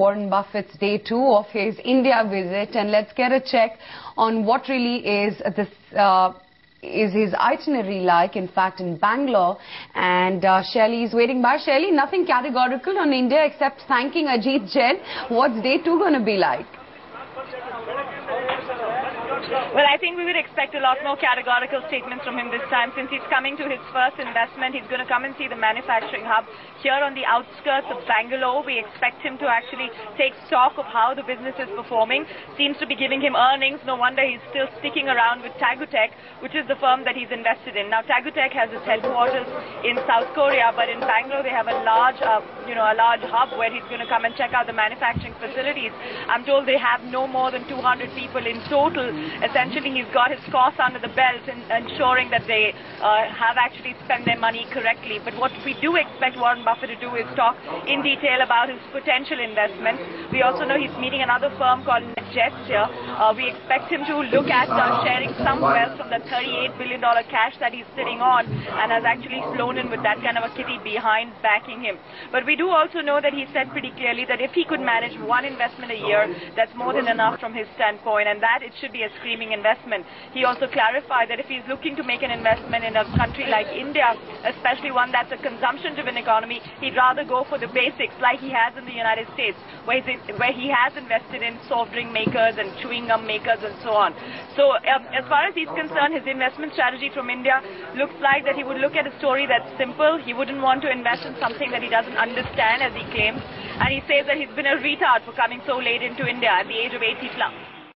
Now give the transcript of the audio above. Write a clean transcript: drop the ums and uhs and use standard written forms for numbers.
Warren Buffett's day 2 of his India visit, and let's get a check on what really is this is his itinerary like, in fact, in Bangalore. And Shelly is waiting by. Shelly, nothing categorical on India except thanking Ajit Jain. What's day 2 going to be like? Well, I think we would expect a lot more categorical statements from him this time. Since he's coming to his first investment, he's going to come and see the manufacturing hub here on the outskirts of Bangalore. We expect him to actually take stock of how the business is performing. Seems to be giving him earnings. No wonder he's still sticking around with Tagutech, which is the firm that he's invested in. Now, Tagutech has its headquarters in South Korea, but in Bangalore they have a large, a large hub where he's going to come and check out the manufacturing facilities. I'm told they have no more than 200 people in total. Essentially, he's got his costs under the belt in ensuring that they have actually spent their money correctly. But what we do expect Warren Buffett to do is talk in detail about his potential investments. We also know he's meeting another firm called NetJets here. We expect him to look at sharing some wealth from the $38 billion cash that he's sitting on, and has actually flown in with that kind of a kitty behind backing him. But we do also know that he said pretty clearly that if he could manage one investment a year, that's more than enough from his standpoint, and that it should be a screaming investment. He also clarified that if he's looking to make an investment in a country like India, especially one that's a consumption-driven economy, he'd rather go for the basics like he has in the United States, where he has invested in soft drink makers and chewing gum makers and so on. So as far as he's concerned, his investment strategy from India looks like that he would look at a story that's simple. He wouldn't want to invest in something that he doesn't understand, as he claims. And he says that he's been a retard for coming so late into India at the age of 80+.